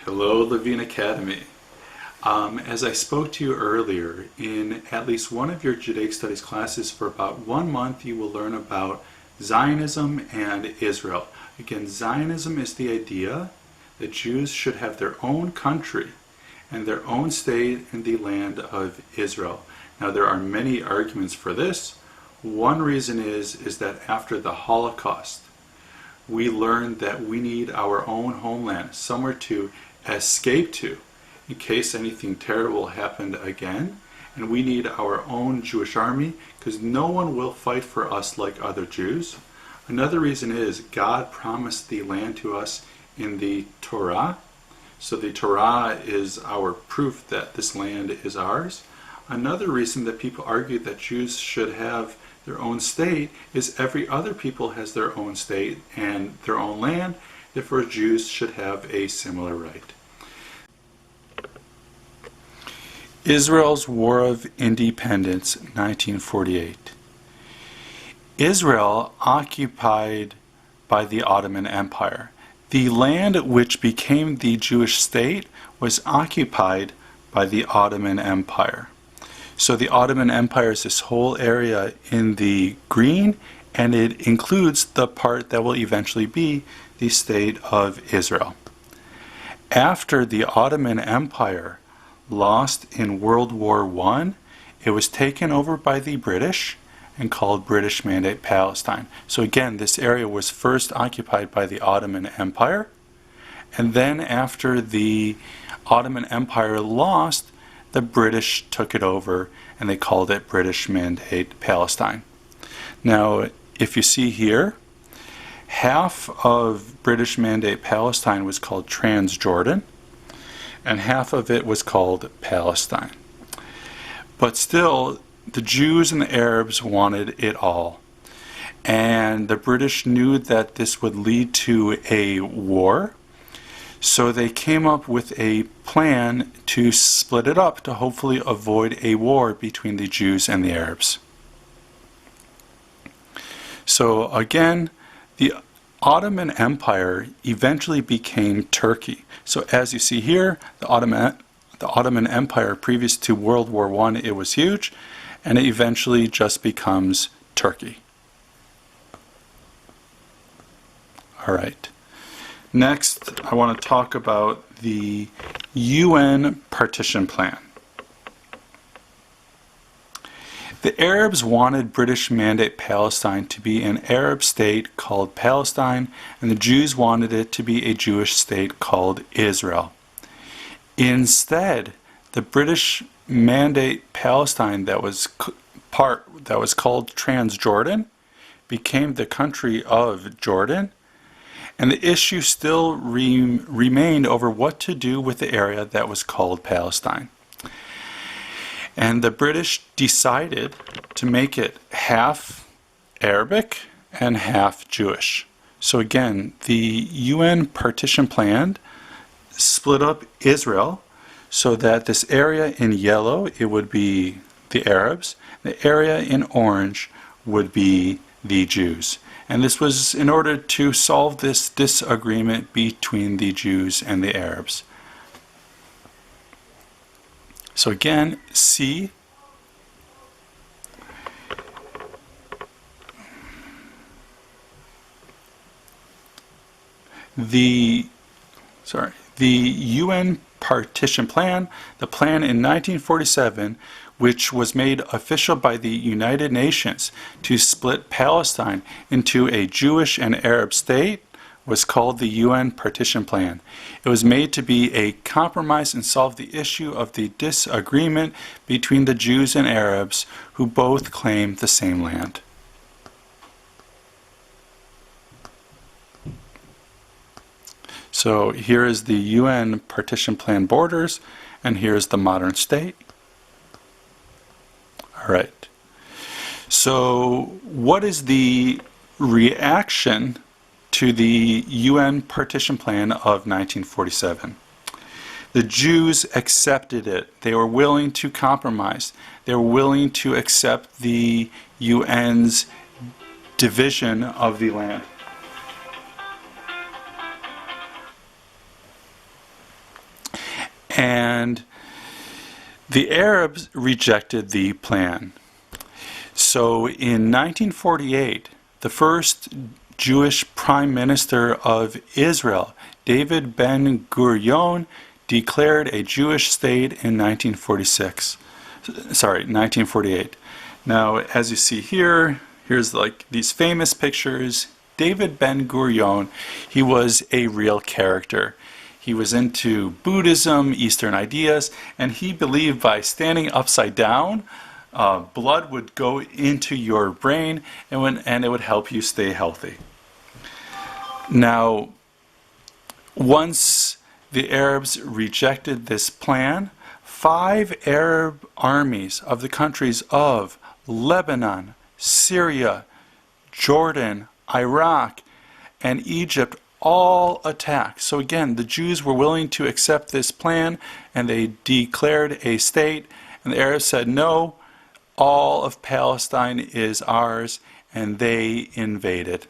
Hello, Levine Academy. As I spoke to you earlier, in at least one of your Judaic Studies classes for about 1 month, you will learn about Zionism and Israel. Again, Zionism is the idea that Jews should have their own country and their own state in the land of Israel. Now, there are many arguments for this. One reason is that after the Holocaust, we learned that we need our own homeland, somewhere to escape to in case anything terrible happened again. And we need our own Jewish army because no one will fight for us like other Jews. Another reason is God promised the land to us in the Torah. So the Torah is our proof that this land is ours. Another reason that people argue that Jews should have their own state is every other people has their own state and their own land, therefore Jews should have a similar right. Israel's War of Independence, 1948. Israel occupied by the Ottoman Empire. The land which became the Jewish state was occupied by the Ottoman Empire. So the Ottoman Empire is this whole area in the green, and it includes the part that will eventually be the state of Israel. After the Ottoman Empire lost in World War I, it was taken over by the British and called British Mandate Palestine. So again, this area was first occupied by the Ottoman Empire, and then after the Ottoman Empire lost, the British took it over and they called it British Mandate Palestine. Now, if you see here, half of British Mandate Palestine was called Transjordan and half of it was called Palestine. But still, the Jews and the Arabs wanted it all. And the British knew that this would lead to a war. So they came up with a plan to split it up to hopefully avoid a war between the Jews and the Arabs. So again, the Ottoman Empire eventually became Turkey. So as you see here, the Ottoman Empire previous to World War I, it was huge, and it eventually just becomes Turkey. All right. Next, I want to talk about the UN Partition Plan. The Arabs wanted British Mandate Palestine to be an Arab state called Palestine, and the Jews wanted it to be a Jewish state called Israel. Instead, the British Mandate Palestine that was called Transjordan became the country of Jordan. And the issue still remained over what to do with the area that was called Palestine. And the British decided to make it half Arabic and half Jewish. So again, the UN Partition Plan split up Israel so that this area in yellow, it would be the Arabs. The area in orange would be the Jews. And this was in order to solve this disagreement between the Jews and the Arabs. So again, see the UN Partition Plan, the plan in 1947, which was made official by the United Nations to split Palestine into a Jewish and Arab state, was called the UN Partition Plan. It was made to be a compromise and solve the issue of the disagreement between the Jews and Arabs who both claim the same land. So here is the UN Partition Plan borders, and here's the modern state. All right. So what is the reaction to the UN Partition Plan of 1947? The Jews accepted it. They were willing to compromise. They were willing to accept the UN's division of the land. and the Arabs rejected the plan. So in 1948, the first Jewish Prime Minister of Israel, David Ben-Gurion, declared a Jewish state in 1948. Now, as you see here, here's like these famous pictures. David Ben-Gurion, he was a real character. He was into Buddhism, Eastern ideas, and he believed by standing upside down, blood would go into your brain and it would help you stay healthy. Now, once the Arabs rejected this plan, 5 Arab armies of the countries of Lebanon, Syria, Jordan, Iraq, and Egypt all attacked. So again, the Jews were willing to accept this plan, and they declared a state, and the Arabs said, no, all of Palestine is ours, and they invaded.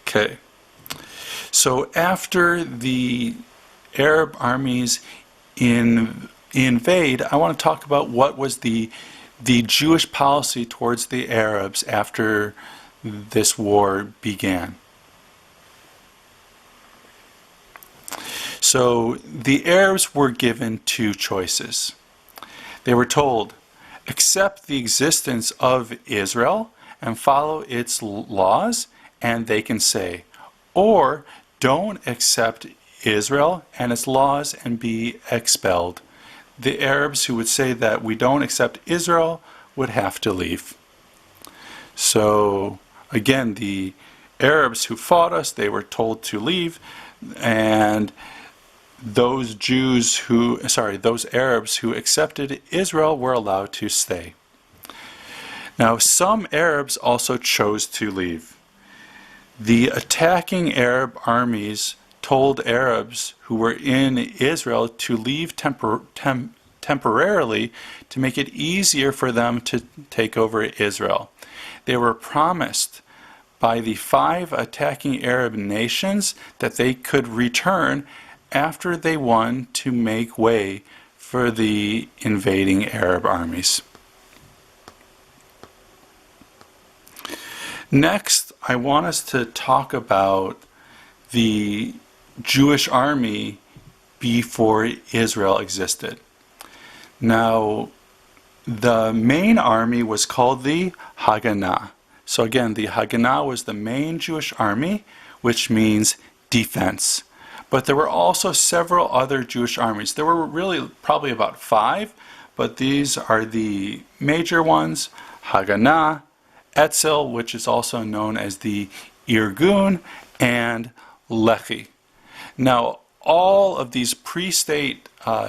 Okay, so after the Arab armies invade, I want to talk about what was the Jewish policy towards the Arabs after this war began. So the Arabs were given 2 choices. They were told, accept the existence of Israel and follow its laws, and they can say, or don't accept Israel and its laws and be expelled. The Arabs who would say that we don't accept Israel would have to leave. So again, the Arabs who fought us, they were told to leave, and those Arabs who accepted Israel were allowed to stay. Now, some Arabs also chose to leave. The attacking Arab armies told Arabs who were in Israel to leave temporarily to make it easier for them to take over Israel. They were promised by the 5 attacking Arab nations that they could return after they won to make way for the invading Arab armies. Next, I want us to talk about the Jewish army before Israel existed. Now, the main army was called the Haganah. So again, the Haganah was the main Jewish army, which means defense. But there were also several other Jewish armies. There were really probably about 5, but these are the major ones: Haganah, Etzel, which is also known as the Irgun, and Lehi. Now, all of these pre-state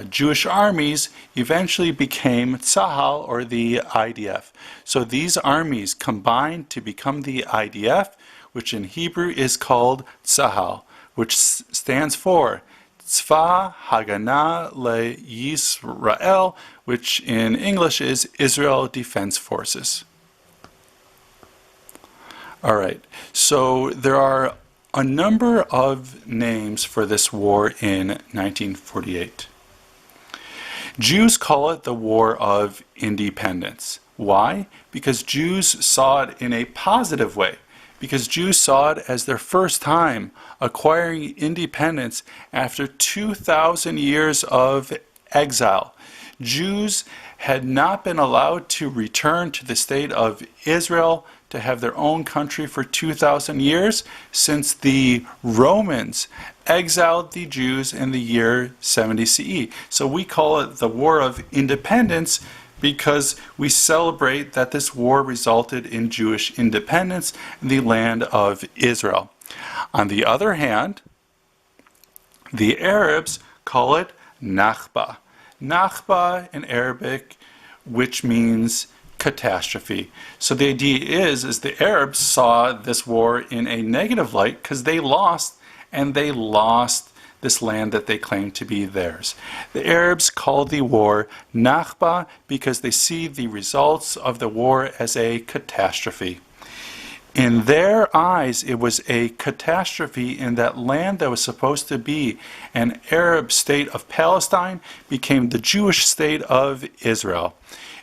Jewish armies eventually became Tzahal, or the IDF. So these armies combined to become the IDF, which in Hebrew is called Tzahal, which stands for Tzva Haganah LeYisrael, which in English is Israel Defense Forces. All right, so there are a number of names for this war in 1948. Jews call it the War of Independence. Why? Because Jews saw it in a positive way. Because Jews saw it as their first time acquiring independence after 2,000 years of exile. Jews had not been allowed to return to the state of Israel to have their own country for 2,000 years since the Romans exiled the Jews in the year 70 CE. So we call it the War of Independence because we celebrate that this war resulted in Jewish independence in the land of Israel. On the other hand, the Arabs call it Nakba. Nakba in Arabic, which means catastrophe. So the idea is the Arabs saw this war in a negative light because they lost this land that they claimed to be theirs. The Arabs call the war Nakba because they see the results of the war as a catastrophe. In their eyes, it was a catastrophe in that land that was supposed to be an Arab state of Palestine became the Jewish state of Israel.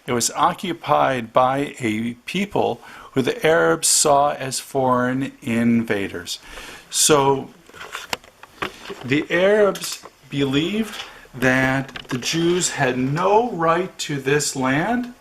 It was occupied by a people who the Arabs saw as foreign invaders. So the Arabs believed that the Jews had no right to this land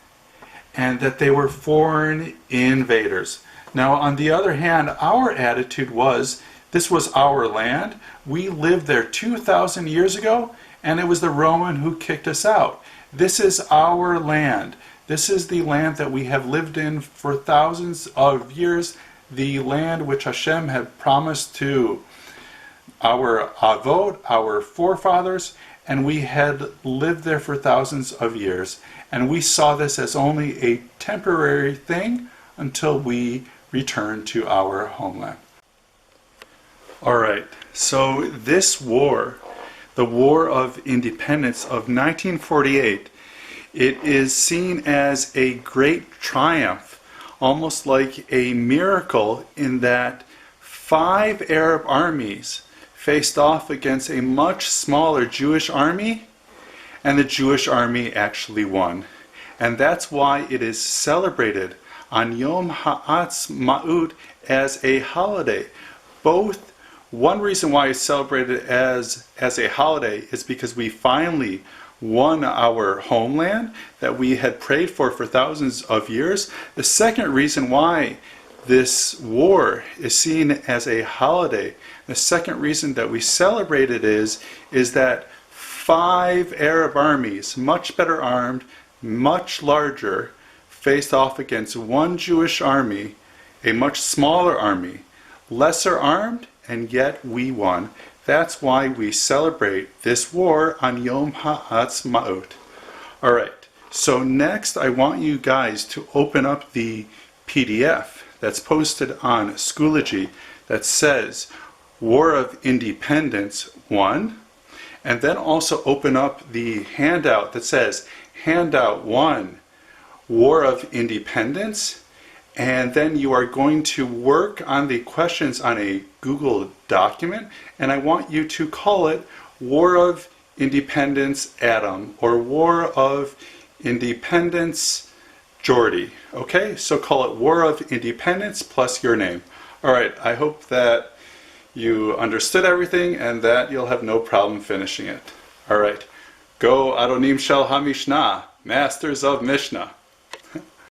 and that they were foreign invaders. Now, on the other hand, our attitude was, this was our land. We lived there 2,000 years ago, and it was the Roman who kicked us out. This is our land. This is the land that we have lived in for thousands of years, the land which Hashem had promised to our Avot, our forefathers, and we had lived there for thousands of years. And we saw this as only a temporary thing until we return to our homeland. Alright, so this war, the War of Independence of 1948, it is seen as a great triumph, almost like a miracle, in that 5 Arab armies faced off against a much smaller Jewish army, and the Jewish army actually won. And that's why it is celebrated on Yom Ha'atzmaut as a holiday. One reason why it's celebrated as a holiday is because we finally won our homeland that we had prayed for thousands of years. The second reason why this war is seen as a holiday, the second reason that we celebrate it is that 5 Arab armies, much better armed, much larger, faced off against one Jewish army, a much smaller army, lesser armed, and yet we won. That's why we celebrate this war on Yom Ha'atzmaut. Alright, so next I want you guys to open up the PDF that's posted on Schoology that says War of Independence 1, and then also open up the handout that says Handout 1, War of Independence, and then you are going to work on the questions on a Google document, and I want you to call it War of Independence Adam or War of Independence Geordie. Okay, so call it War of Independence plus your name. Alright, I hope that you understood everything and that you'll have no problem finishing it. Alright, go Adonim Shel HaMishnah, Masters of Mishnah.